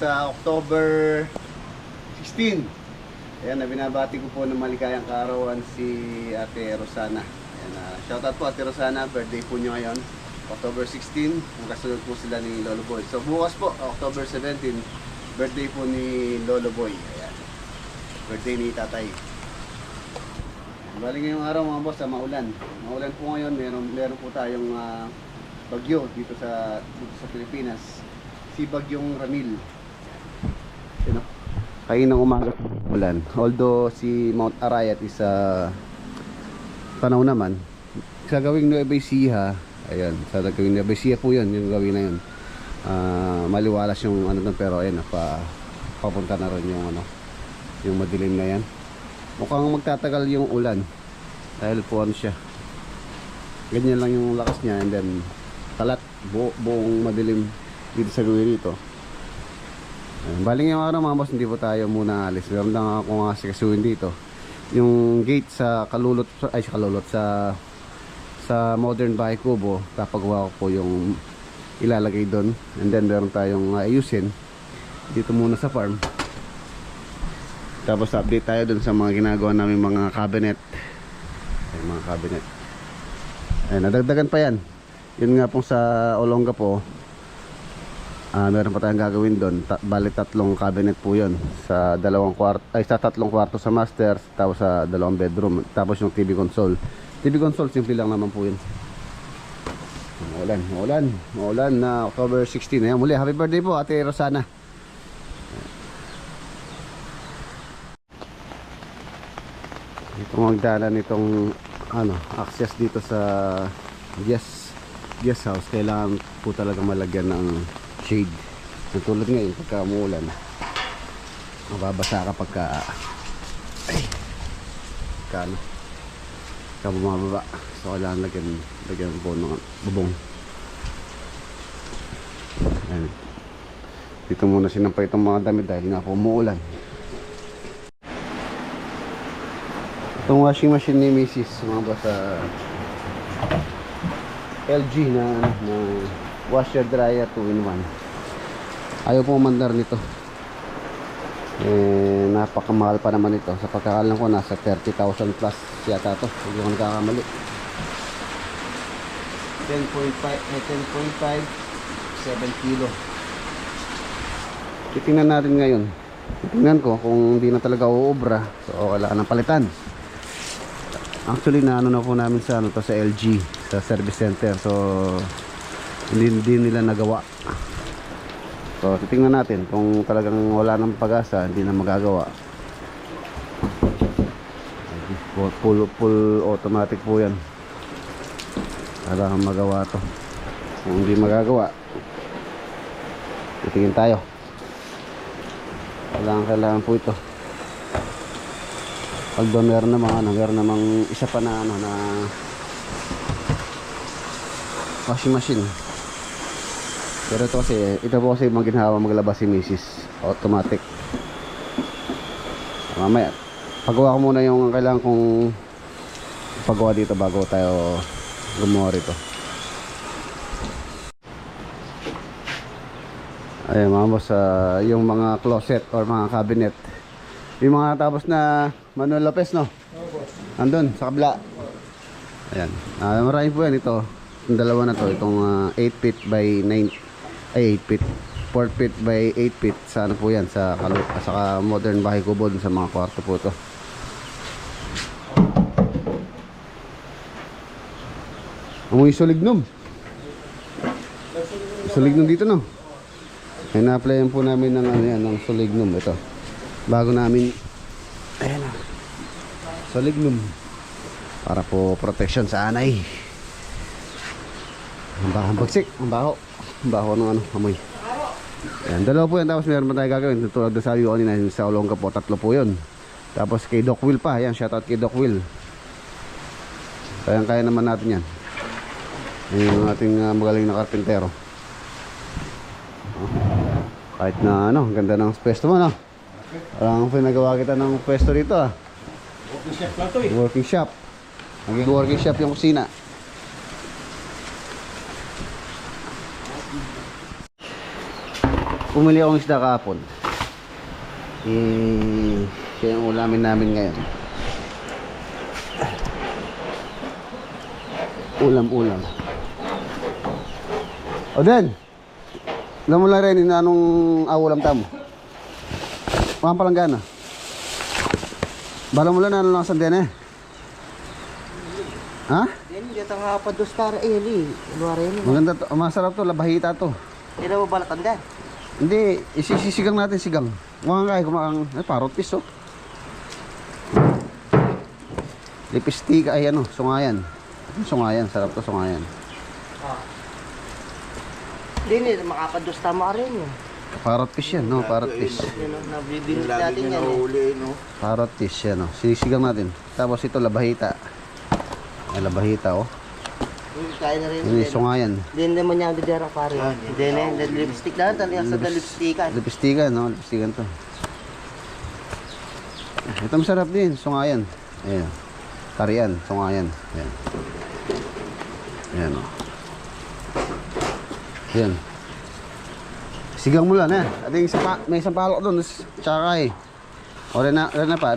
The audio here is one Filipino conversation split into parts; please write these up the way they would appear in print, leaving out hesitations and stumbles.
sa October 16. Ayan, binabati ko po ng maligayang kaarawan si Ate Rosana. Ayan, shoutout po Ate Rosana, birthday po nyo ngayon, October 16. Kasunod po sila ni Lolo Boy. So bukas po, October 17, birthday po ni Lolo Boy. Ayan, birthday ni Tatay. Bali ngayong araw mga boss, maulan. Maulan po ngayon, meron po tayong bagyo dito sa Pilipinas. Si Bagyong Ramil. You know, kainang umaga ulan. Although si Mount Arayat is tanaw naman. Sa gawing Nueva Ecija, ayan, sa gawing Nueva Ecija po yun, yung gawin na yun. Maliwalas yung ano doon, pero ayan, papunta na rin yung yung madilim na yan. Mukhang magtatagal yung ulan dahil po ano siya, ganyan lang yung lakas niya, and then kalat buong madilim dito sa gawin dito. Baling yung araw mga boss, hindi po tayo muna alis. Meron lang ako nga sikasuhin dito yung gate sa Kalulot, sa Modern Bahay Kubo. Papagawa ko po yung ilalagay doon, and then meron tayong ayusin dito muna sa farm. Tapos update tayo dun sa mga ginagawa namin mga cabinet. Ay, mga cabinet. Ay, nadagdagan pa yan. Yun nga pong sa Olonga po, meron pa tayong gagawin doon. Bali 3 cabinet po yun. Sa 2 kwarto, ay sa 3 kwarto sa master, tapos sa 2 bedroom. Tapos yung TV console. TV console, simple lang naman po yun. Maulan na October 16. Ayan, muli, happy birthday po Ate Rosana. Itong magdaanan itong access dito sa guest house, kailangan po talaga malagyan ng shade. Tulad ngayon pagka umuulan, mababasa kapag bumababa. So kailangan lagyan po ng bubong. Ayan. Dito muna sinampay itong mga damit dahil nga po umuulan. Itong washing machine ni Mrs. mga boss, LG na washer dryer 2-in-1. Ayaw po mandar nito. Napakamahal pa naman ito. Sa pagkakalam ko nasa 30,000 plus yata to, hindi ko nagkakamali. 10.5 7 kilo. Titingnan natin ngayon. Titingnan ko kung hindi na talaga uubra, so kailangan ng palitan. Actually na po namin sa sa LG, sa service center. So hindi nila nagawa. So titingnan natin kung talagang wala nang pag-asa, hindi na magagawa. Full automatic po yan. Kailangan magawa to. Kung hindi magagawa, titingin tayo. Kailangan po ito. Pag ba meron namang isa pa na na washing machine. Pero ito po kasi maginhawa maglabas si Mrs. Automatic. Mamaya pagawa ko muna yung kailangan kong pagawa dito bago tayo gumawa rito. Ayan mga boss, yung mga closet or mga cabinet, yung mga tapos na Manuel Lopez, no? Andun sa kabila. Ayan, marami po yan ito. Yung dalawa na to, itong 8 feet by 9, ay 8 feet 4 feet by 8 feet. Sa ano po yan, sa Modern Bahay Kubo, sa mga kwarto po ito. Amoy sulignum. Sulignum dito, no? Na-applyan po namin ng ng sulignum ito. Bago namin, ayan na, sulignum para po protection sa anay. Ang bagsik, ang baho ng amoy. Ayan, dalawa po yan. Tapos meron pa tayo gagawin tulad na sabi ko kanina sa Olonga po, 3 po yun. Tapos kay Doc Will pa, ayan, shoutout kay Doc Will. Kaya naman natin yan. Yung ating magaling na karpintero. Kahit na ganda ng pwesto mo, no? Parang pinagawa kita ng pwesto dito, ah. Working shop lang to, eh. Working shop. Naging working shop yung kusina. Pumili akong isda kahapon. Siya yung ulamin namin ngayon. Ulam. O Den, alam mo lang rin anong ulam tamo? Mga palanggana. Bala mo lang ano lang sa Den eh. Ha? Yan, dito nga pa 2 star eli. Luar yan. Maganda to, masarap to, labahita to. Hindi na mo balatan din. Hindi, isisigang natin sigang. Mga kaya kumakang, parot piso. Lipstick ay ano, sungayan. Sungayan, sarap to sungayan. Hindi, makapad 2 star mo rin yun. Parrot fish yan, no? Parrot fish. Yun, nabibinit natin yan eh. Parrot fish yan, no? Sisigang natin. Tapos ito, labahita. Ay, labahita, oh. Kaya na rin. Ini, sungayan. Hindi naman niya ang diderang pare. Hindi na yung lipstick na. Talagang sa lipstickan. Lipstickan, no? Lipstickan to. Ito masarap din, sungayan. Ayan. Tarian, sungayan. Ayan. Ayan, oh. Ayan. Sigang mo lang, eh. At yung may isang palok doon, tsaka eh. O, rin na pa.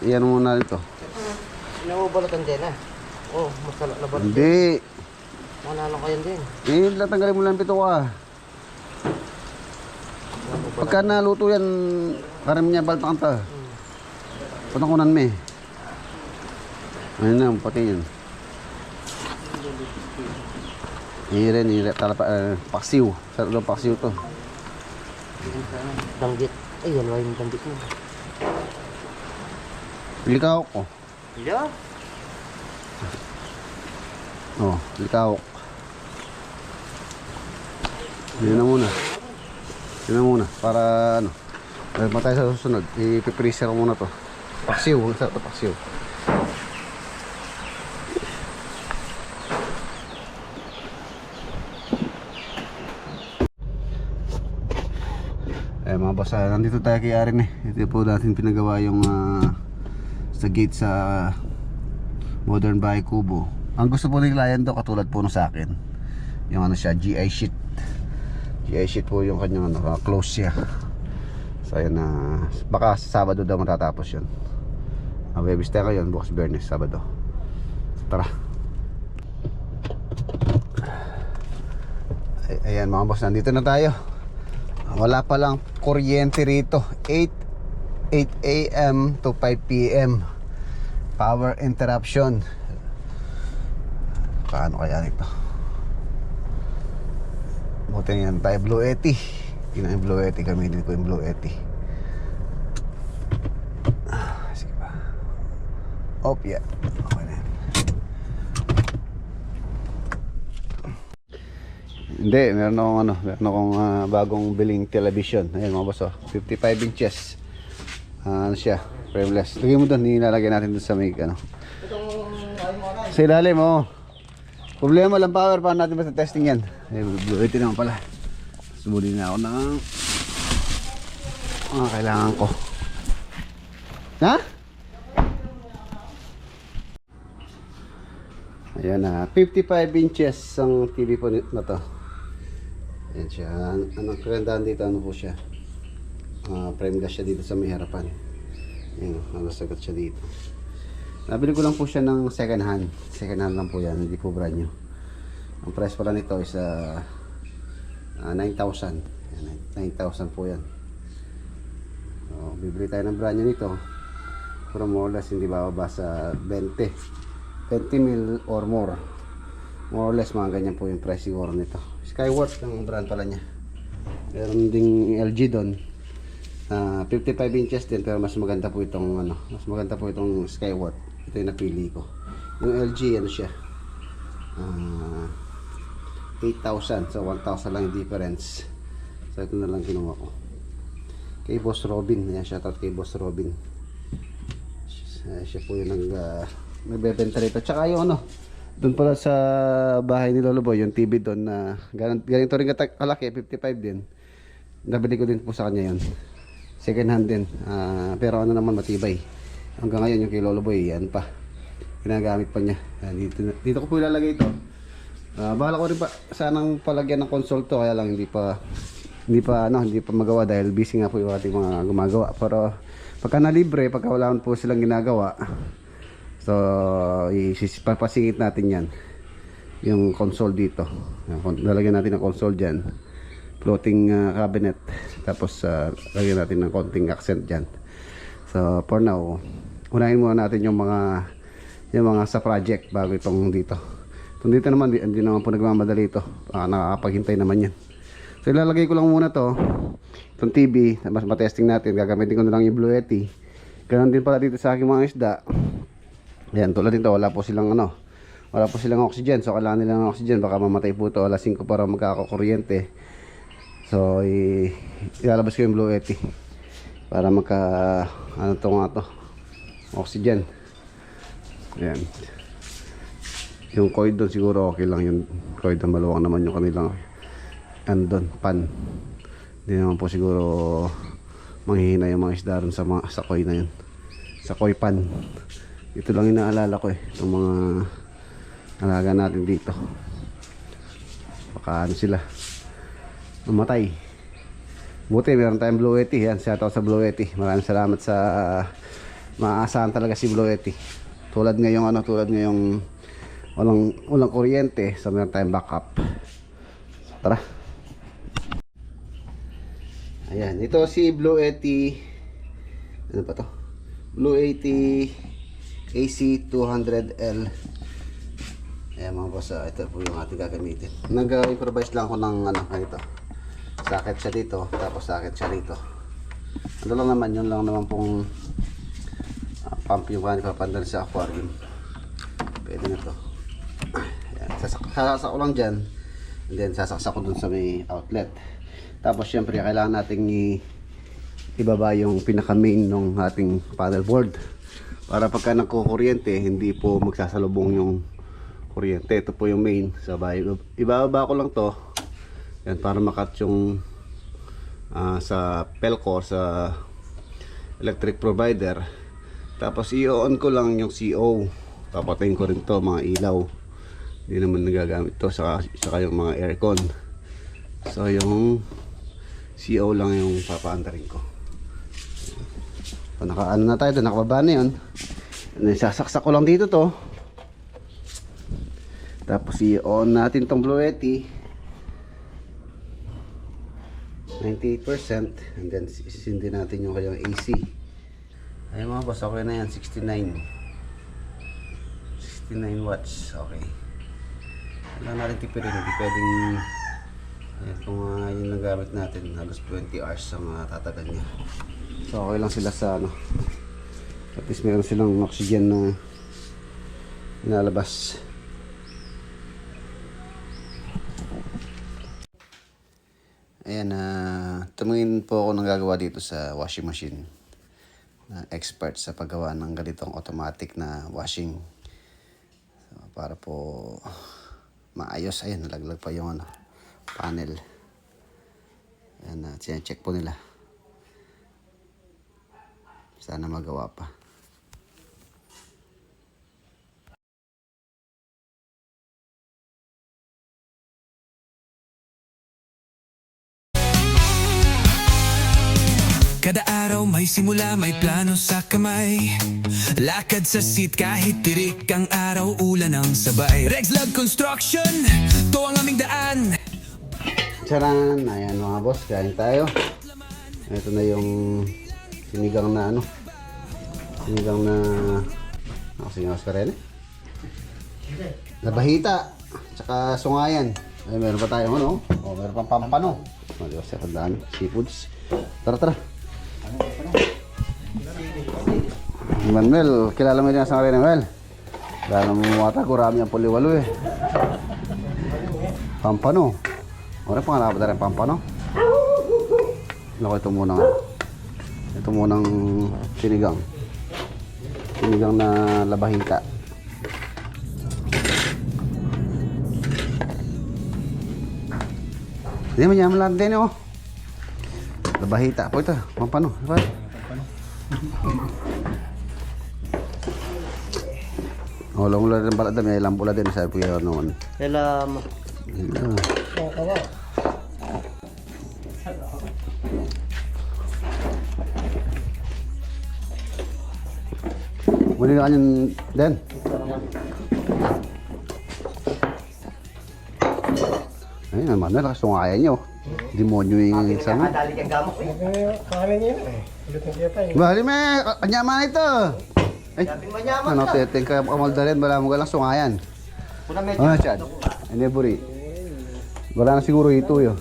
Yan muna ito. Hindi mo balatan din ah. Oh, masarap na balatan. Hindi. Manalo ko yan din. Tatanggalin mo lang pito ka. Pagka naluto yan, karami niya baltang ta. Patakunan mo eh. Ayun na, pati yan. Paksiw. Sarap daw paksiw to. Danggit. Ay, yan yung danggit mo. Likawok ko. Hello? Oh, likawok. Yun na muna. Para ano. Dahil matay sa susunod, ipipreser ko muna to. Paksiw. Sarap to paksiw. Mga boss, nandito tayo kay Aaron eh. Ito po natin pinagawa yung sa gate sa Modern Bahay Kubo. Ang gusto po ng client to, katulad po no sa akin, yung ano siya, GI sheet. GI sheet po yung kanyang ano, close siya. So ayan na, baka sa Sabado daw matatapos yun. Webis tayo ngayon, bukas Biyernes, Sabado. Tara. Ayan mga boss, nandito na tayo. Wala pa lang kuryente rito. 8 AM to 5 PM. Power interruption. Paano kaya nito? Buti yan tayo Blue Yeti. Yun ang Blue Yeti. Gamitin ko yung Blue Yeti. Sige pa. Yeah. Okay na yan. Hindi, meron akong bagong biling television. Ayan mga boss, 55 inches. Ano siya, frameless. Lagay mo doon, nilalagay natin doon sa may ano. Sa ilalim, oh. Problema lang power, paano natin basta testing yan? Ayan, ito naman pala. Sumuli na ako ng kailangan ko. Ha? Ayan na, 55 inches ang TV po na to. Ayan siya. Anong kagandahan dito, ano po siya? Frame glass siya dito sa may harapan. Ayan, nalasagot siya dito. Nabili ko lang po siya ng second hand. Second hand lang po yan, hindi po brand new. Ang price pala nito is 9,000. 9,000 po yan. So, bibili tayo ng brand new nito. Pero more or less hindi bababa sa 20 mil or more. More or less mga ganyan po yung price siguro nito. Skyworth ang brand pala niya. Meron ding LG doon. 55 inches din, pero mas maganda po itong mas maganda po itong Skyworth. Ito yung napili ko. Yung LG ano siya? 8,000. So 1,000 lang yung difference. So ito na lang kinuha ko. Kay Boss Robin. Ayan, shoutout kay Boss Robin. Siya po yung nagbebenta rito. Tsaka yung doon pala sa bahay ni Lolo Boy, yung TV doon na ganito rin kalaki, 55 din. Nabili ko din po sa kanya yun. Second hand din. Pero naman matibay. Hanggang ngayon yung kay Lolo Boy, yan pa. Ginagamit pa niya. Dito ko po ilalagay ito. Bahala ko rin pa sanang palagyan ng console to, kaya lang hindi pa hindi pa magawa dahil busy nga po yung ating mga gumagawa. Pero pagka nalibre, pagka wala po silang ginagawa, so papasingit natin yan yung console dito. Lalagyan natin ng console dyan, floating cabinet, tapos lagyan natin ng konting accent dyan. So for now, unahin muna natin yung mga sa project bago itong dito. Itong dito naman, hindi naman po nagmamadali ito. Nakakapaghintay naman yan. So ilalagay ko lang muna to, itong TV, mas matesting natin. Gagamitin ko na lang yung Blue Yeti. Ganoon din pala dito sa aking mga isda. Ayan, tulad dito, wala po silang oxygen. So kailangan nila ng oxygen, baka mamatay po ito. Alas 5 para magkakakuryente. So ilalabas ko yung Blue Yeti para oxygen. Ayan. Yung koi doon siguro okay lang, yung koi doon maluwang naman yung kanilang andon pan. Hindi naman po siguro manghihina yung mga isda ron sa koi na yun, sa koi pan. Ito lang inaalala ko itong mga alaga natin dito, baka sila mamatay. Buti meron tayong Blue Yeti. Yan, shoutout sa Blue Yeti. Maraming salamat sa maaasahan talaga si Blue Yeti. Tulad ngayong walang kuryente, so meron tayong backup. Tara. Ayan, ito si Blue Yeti. Ano pa to? Blue Yeti AC200L. Ayan mga boss, ito po yung ating gagamitin. Nag-improvise lang ako ng ganito. Sakit siya dito, tapos sakit siya dito. Ano lang naman, yun lang naman pong pump yung papandal sa aquarium. Pwede na to. Sasaksak ko lang dyan, and then sasaksak ko dun sa may outlet. Tapos syempre kailangan nating ibaba yung pinaka main ng ating paddle board para pagka nagkukuryente hindi po magsasalubong yung kuryente. Ito po yung main. So ibababa ko lang to yan para makat yung sa Pelco, sa electric provider. Tapos i-on ko lang yung CO. Papatayin ko rin to, mga ilaw. Hindi naman nagagamit to, saka yung mga aircon. So yung CO lang yung papaandarin ko. So nakaano na tayo, nakababa na yun. Sasaksak ko lang dito to. Tapos i-on natin tong Blue Yeti 98%, and then sisindi natin yung kanyang AC. Ayun mga boss, okay na yan. 69 watts. Okay, kailangan natin tipirin, hindi pwedeng ayan, kung yun lang gamit natin, halos 20 hours ang tatagal niya. So okay lang sila sa at least meron silang oxygen na inalabas. Ayan, tumingin po ako ng gagawa dito sa washing machine. Expert sa paggawa ng ganitong automatic na washing. So, para po maayos. Ayan, nalaglag pa yung panel. Ayan, check po nila. Sana magawa pa. Kada araw may simula, may plano sa kamay. Lakad sa seat kahit tirik ang araw, ulan ang sabay. Rexlab Construction, to ang aming daan. Charan! Ayan mga boss, kain tayo. Ito na yung sinigang na singawas ka rin nabahita, tsaka sungayan. Ay, meron pa tayo meron pang pampano. Diyos, sa dami, seafoods. Tara. Manuel, kilala mo din sa rin, Manuel? Dahil namumata, kurami ang puliwalo Pampano. Ano pangalala ba rin pampano? Ito munang sinigang na labahita. Hindi mo yaman lang din labahita po ito, pampano. Long ulan din pala, may ilang pula din, sabi po yun noon. Salamat. Muli ka kanyan din. Ayun naman, nakasungayan nyo. Demonyo yung isa mo. Nakadali kang gamok eh. Kahanin niya na eh. Ulit ng kiyata eh. Bali me, kanyaman ito. Ay, Sabing manyaman ano, ka. teteng ka kamaldarin, wala mo galang sungayan. Kuna medyo. Ano, Chad? Eneburi. Wala na siguro ito yun.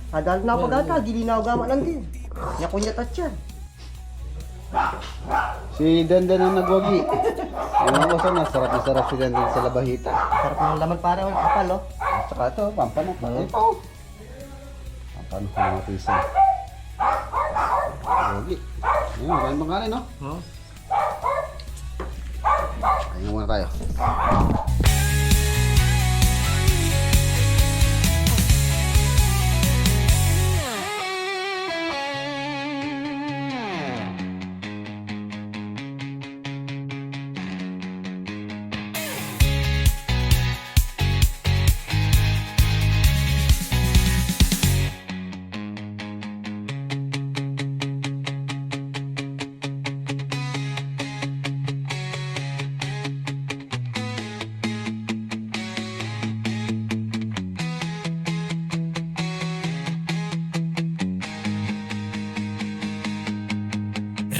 Adal na pagata, dili na ako gama lang din. Nyakunya tatyan. Si Dandan ang nagwagi. Yung mga boss, sarap na sarap si Dandan sa labahita. Sarap ng laman para ang kapal oh. Saka ito, pampanak pa. Ito. Pampanak pa mga pisa. Wagi. Ayun, maraming mga no? Ayun muna tayo.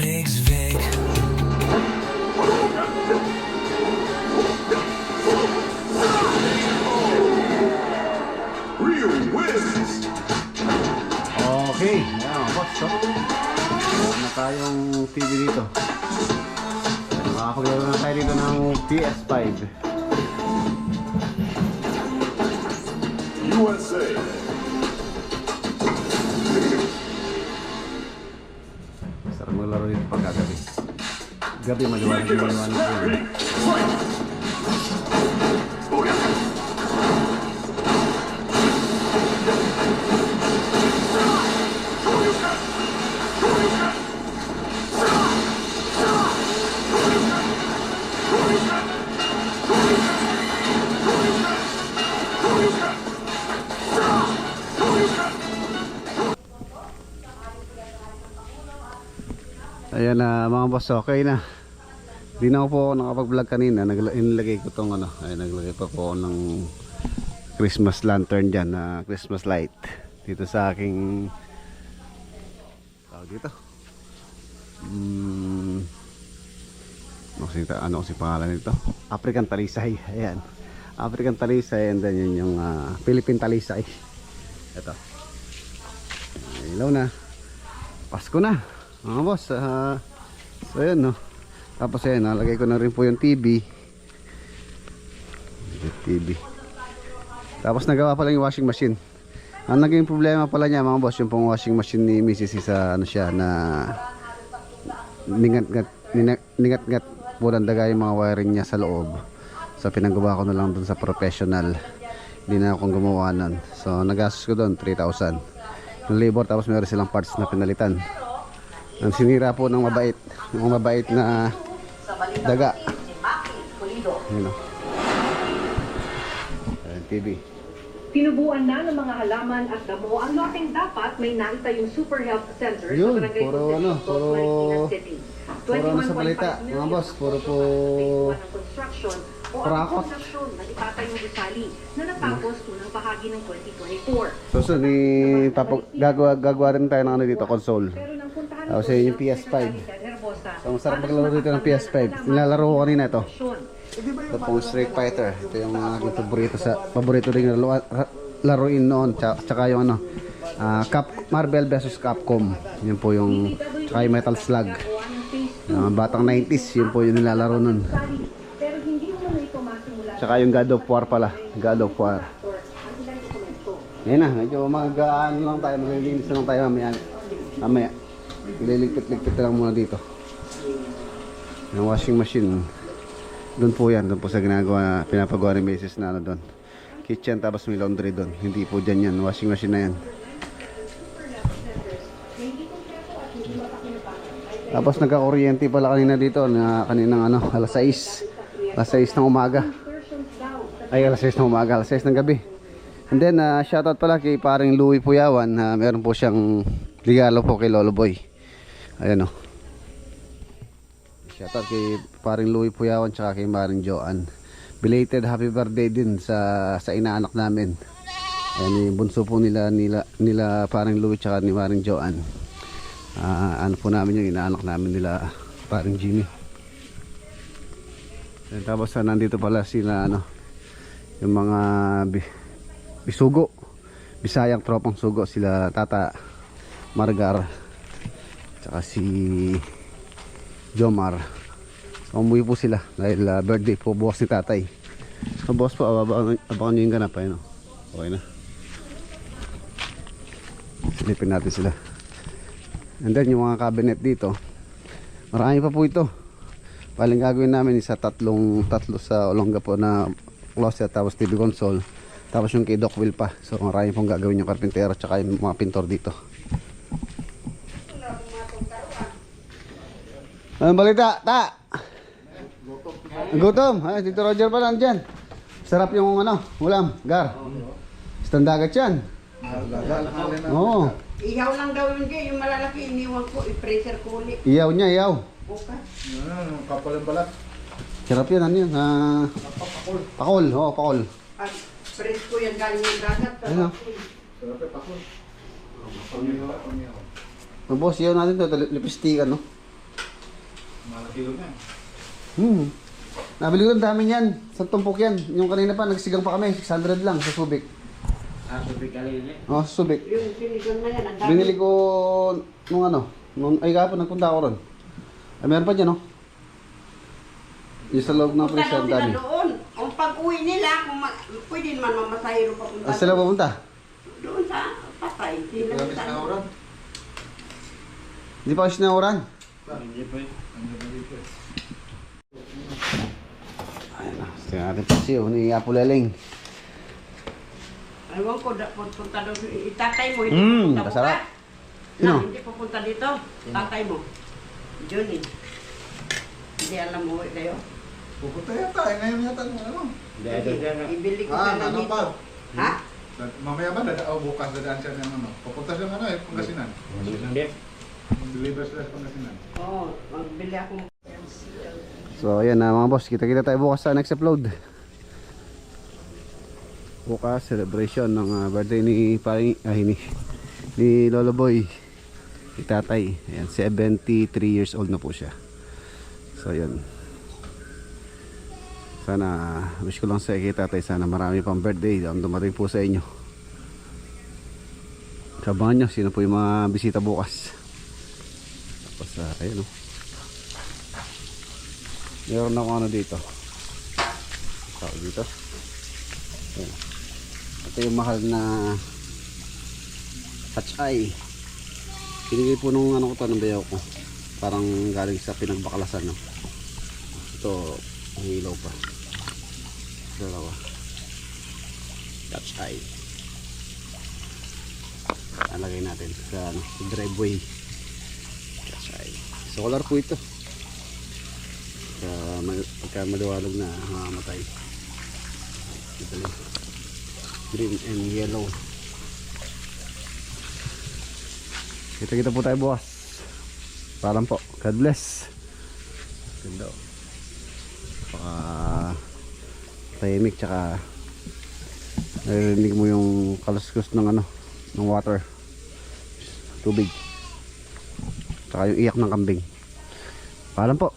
Regs Veg. Okay, ayan mga boss. So, meron na tayong TV dito. Makakapaglaro na tayo dito ng PS5. USA. Sarap maglaro dito pagkagabi. Gabi maliwanag yung maliwanag yun. Ayan na mga boss, okay na. Di na po ako nakapag-vlog kanina. Nilagay ko tong ano. Ay, naglagay pa po ako ng Christmas lantern dyan na Christmas light. Dito sa aking tawag dito. Ano kasi pangalan nito? African talisay. Ayan. African talisay and then yun yung Philippine talisay. Ito. Ilaw na. Pasko na. Mga boss, so yun no. Tapos ayan, nalagay ko na rin po yung TV. Tapos nagawa pa lang yung washing machine. Ang naging problema pala niya mga boss, yung pong washing machine ni Mrs. Isa ano siya na ningat-ngat bulan daga yung mga wiring niya sa loob. So pinagawa ko na lang dun sa professional. Hindi na akong gumawa nun. So nagastos ko dun 3,000 yung labor, tapos meron silang parts na pinalitan. Ang sinira po ng mabait, yung mabait na daga. Yun o. Ayan, TV. Tinubuan na ng mga halaman at damo ang loting dapat may naitayong super health center Yun, sa barangay puro Jose ano, Soto, Marikina City. puro ano sa balita, mga boss, puro po prakot. Na itatayong gusali na natapos unang bahagi ng 2024. So gagawa rin tayo ng ano dito, console. Pero nang puntahan Tapos yun yung PS5. So masarap maglaro dito ng PS5. Nilalaro ko kanina ito. Ito pong Street Fighter. Ito yung aking paborito rin laruin noon. Tsaka yung ano, Marvel vs Capcom. Yun po yung, tsaka yung Metal Slug. Batang 90s, yun po yung nilalaro noon. Pero hindi mo na ito masimula. Tsaka yung God of War pala. God of War. Yan na, medyo mag-ano lang tayo, maglilinis lang tayo mamaya. Liligpit-ligpit lang muna dito. Yung washing machine. Doon po yan, doon po sa pinapagawa ni Mrs. na ano doon. Kitchen, tapos may laundry doon. Hindi po dyan yan, washing machine na yan. Tapos nagka-kuryente pala kanina dito, na kaninang ano, alas 6. Alas 6 ng umaga. Ay, alas 6 ng umaga, alas 6 ng gabi. And then, shoutout pala kay paring Louie Puyawan. Meron po siyang regalo po kay Lolo Boy. Ayan o. Shoutout kay paring Louie Puyawan tsaka kay paring Joanne. Belated happy birthday din sa inaanak namin. Ayan yung bunso po nila paring Louie tsaka ni paring Joanne. Ano po namin yung inaanak namin nila paring Jimmy. And tapos nandito pala sila yung mga bisugo, Bisayang tropang sugo, sila Tata Margar tsaka si Jomar. Umuwi po sila dahil birthday po bukas ni tatay. So boss po, abangan nyo yung ganap. Okay na, silipin natin sila. And then yung mga cabinet dito, marami pa po ito. Paling gagawin namin isa tatlo sa Olongapo na closet, tapos TV console, tapos yung kay Doc Will pa. So marami pong gagawin yung karpintero tsaka yung mga pintor dito. Anong balita? Ta! Gutom? Tito Roger pa lang dyan. Sarap yung ulam, gar. Standagat yan. Oo. Ihaw lang daw yun kayo, yung malalaki iniwan ko, i-pressure ko ulit. Iyaw niya, iyaw. Bukas. Kapal yung balat. Sarap yan, ano yun? Pakol, oo, pakol. At press ko yan galing yung dagat. Ano? Boss, iyaw natin ito, lipstick, Malaki lang Nabili ko ang dami yan. Sa tumpok yan. Yung kanina pa, nagsigang pa kami. 600 lang sa Subic. Subic alin Oh, Subic. Yung sinigang na yan, ang dami. Binili ko ay kahapon nagpunta ako ron. Ay, meron pa dyan, yung sa loob ng Punta freezer, daw ang sila dami. doon. Ang pag-uwi nila, pwede naman mamasahiro pa punta. Sila pupunta? Doon sa patay. Sila sa Hindi pa kasi nauran. Ayan na, tingnan natin pa siyo ni Apo Leleng. Ewan ko, punta doon. Itatay mo, hindi pupunta kasarap. bukas. Sino? Hindi pupunta dito. Tatay mo. Johnny. Hindi alam mo kayo. Pupunta yata, ngayon yata Ibili ko siya na dito. Ha? Mamaya ba, bukas dadaan siya ng pupunta siya Pangasinan. Deliver sila sa Pangasinan. Oo, magbili ako. So ayan na mga boss, kita-kita tayo bukas sa next upload. Bukas celebration ng birthday ni Lolo Boy, ni tatay. Ayan, 73 years old na po siya. So ayan, sana wish ko lang sa kay tatay, sana marami pang birthday ang dumating po sa inyo. Sabahan nyo sino po yung mga bisita bukas. Tapos ayun meron ako dito. Tao dito. Ayan. Ito yung mahal na hatch-eye. Pinigay po nung ko to, ng bayaw ko. Parang galing sa pinagbaklasan, Ito, ang ilaw pa. Dalawa. Hatch-eye. Alagay natin sa driveway. Hatch-eye. Solar po ito. Pagka maliwanag na mamamatay. Ito lang. Green and yellow. Kita-kita po tayo bukas. Paalam po. God bless. Ganda. Tahimik, tsaka naririnig mo yung kaluskus ng ng water, tubig, tsaka yung iyak ng kambing. Paalam po.